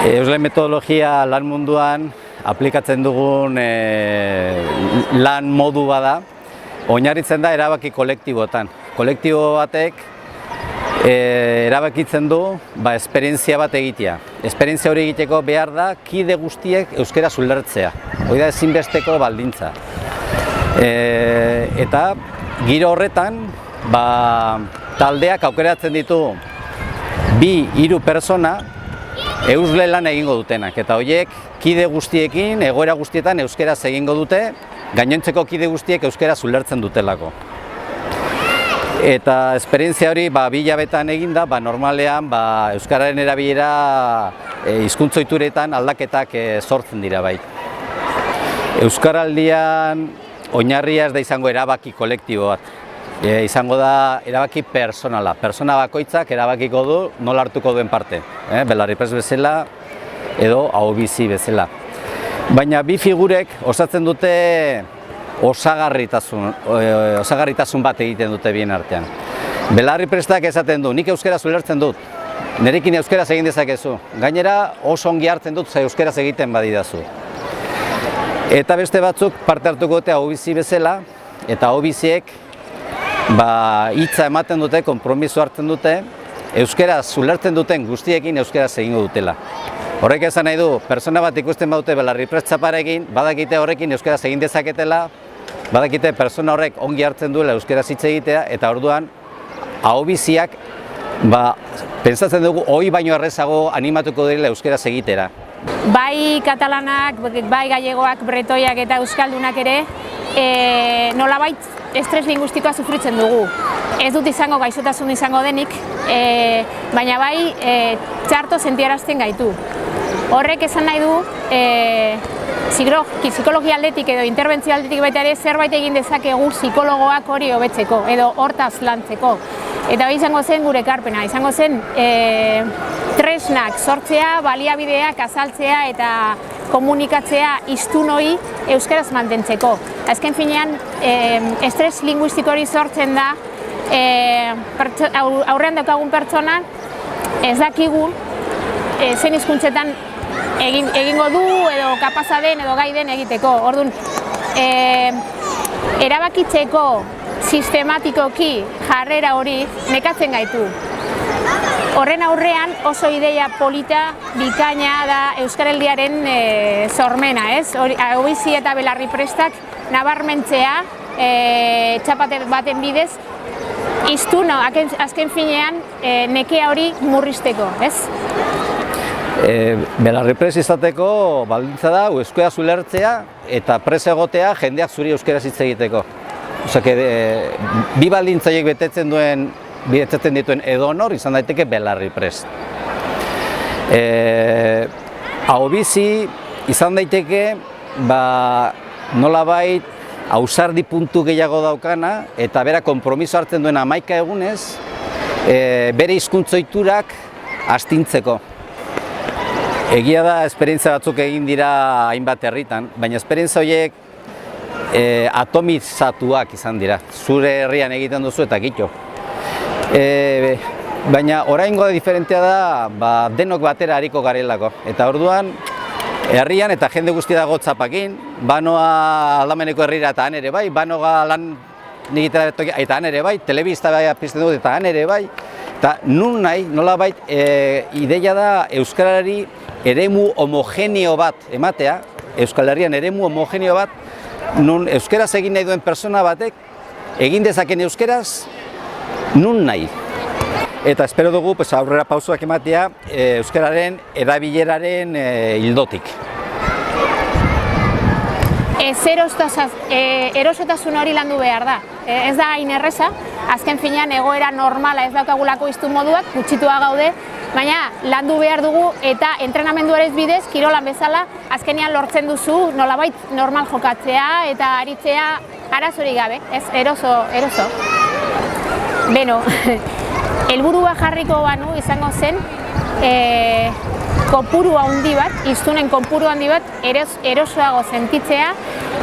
Euslen metodologia lan munduan aplikatzen dugun lan modu bada, oinarritzen da erabaki kolektibotan. Kolektibo batek erabakitzen du esperientzia bat egitea. Esperientzia hori egiteko behar da kide guztiek euskara ulertzea. Hori da ezinbesteko baldintza. Eta giro horretan taldeak aukeratzen ditu 2-3 pertsona eusle lan egingo dutenak, eta horiek kide guztiekin, egoera guztietan euskaraz egingo dute, gainontzeko kide guztiek euskaraz ulertzen dutelako. Eta esperientzia hori 2 hilabetean eginda, normalean euskararen erabilera hizkuntza ohituretan aldaketak sortzen dira bai. Euskaraldian oinarria ez da izango erabaki kolektibo bat. Izango da erabaki personala. Persona bakoitzak erabakiko du nola hartuko duen parte. Belarriprest bezala edo ahobizi bezala. Baina bi figurek osatzen dute osagarritasun bat egiten dute bien artean. Belarriprestak esaten du, nik euskaraz ulertzen dut, nerekin euskaraz egin dezakezu. Gainera oso ongi hartzen dut, euskaraz egiten badidazu. Eta beste batzuk parte hartuko dute ahobizi bezala, eta ahobiziek hitza ematen dute, konpromiso hartzen dute, euskaraz ulertzen duten guztiekin euskaraz egingo dutela. Horrek esan nahi du, pertsona bat ikusten badute belarriprest txaparekin, badakite horrekin euskaraz egin dezaketela, badakite pertsona horrek ongi hartzen duela euskaraz hitz egitea, eta orduan ahobiziak pentsatzen dugu hori baino errezago animatuko direla euskaraz egitera. Bai katalanak, bai gallegoak, bretoiak eta euskaldunak ere, nolabait estres lingustikoa sufritzen dugu. Ez dut izango gaixotasun izango denik, baina bai txarto sentiarazten gaitu. Horrek esan nahi du, psikologia aldetik edo interbentzio aldetik baita ere zerbait egin dezakegu psikologoak hori hobetzeko edo hortaz lantzeko. Eta hori izango zen gure ekarpena, izango zen tresnak sortzea, baliabideak azaltzea eta komunikatzea hiztun hori euskaraz mantentzeko. Azken finean, estres linguistiko hori sortzen da aurrean daukagun pertsona ez dakigu zen hizkuntzetan egingo du edo kapaza den edo gai den egiteko. Orduan, erabakitzeko sistematikoki jarrera hori nekatzen gaitu. Horren aurrean oso ideia polita, bikaina da euskaraldiaren sormena, ez? Ahobizi eta belarriprestak nabarmentzea txapate baten bidez, hiztun azken finean nekea hori murrizteko, ez? Belarriprest izateko baldintza da euskaraz ulertzea eta prest egotea jendeak zuri euskaraz hitz egiteko. Bi baldintzaiek betetzen dituen edonor izan daiteke belarriprest. Ahobizi izan daiteke nolabait ausardi puntu gehiago daukana eta bera konpromiso hartzen duen 11 egunez bere hizkuntza ohiturak astintzeko. Egia da, esperientzia batzuk egin dira hainbat herritan, baina esperientzia horiek atomizatuak izan dira. Zure herrian egiten duzu eta kito. Baina oraingo diferentea da denok batera hariko garelako. Eta orduan, herrian eta jende guztia dago txapakin, banoa aldameneko herrira eta han ere bai, banoa lan egitera eta han ere bai, telebista bai pizten dut eta han ere bai. Eta nun nahi, nolabait, ideia da euskarari eremu homogeneo bat ematea, Euskal Herrian eremu homogeneo bat, nun euskaraz egin nahi duen pertsona batek, egin dezaken euskaraz, nun nahi. Eta espero dugu aurrera pausoak ematea euskararen erabileraren ildotik. Erosotasun hori landu behar da. Ez da hain erreza, azken finean egoera normala ez daukagulako hiztun moduak, gutxitua gaude, baina landu behar dugu eta entrenamenduarez bidez, kirolan bezala, azkenean lortzen duzu nolabait normal jokatzea eta aritzea arazorik gabe, ez? Eroso. Beno, helburua jarriko banu izango zen kopuru handi bat, hiztunen kopuru handi bat erosoago sentitzea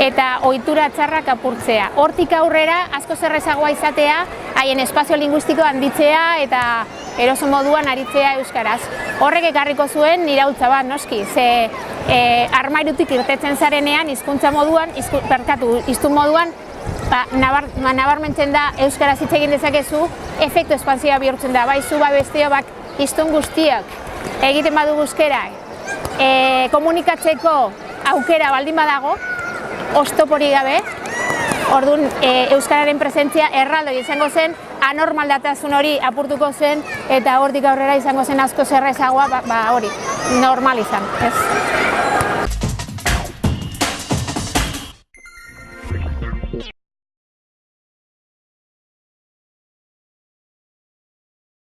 eta ohitura txarrak apurtzea. Hortik aurrera askoz errazagoa izatea, haien espazio linguistikoa handitzea eta eroso moduan aritzea euskaraz. Horrek ekarriko zuen iraultza bat, noski, ze armairutik irtetzen zarenean, hizkuntza moduan, hiztun moduan, nabarmentzen da euskaraz hitz egin dezakezu, efektu espansioa bihurtzen da, bai zu besteo bak hiztun guztiak egiten badugu euskara, komunikatzeko aukera baldin badago, oztopori gabe, orduan euskararen presentzia erraldoi izango zen, anormaldatasun hori apurtuko zen, eta hortik aurrera izango zen asko errazagoa hori, normalizan, ez?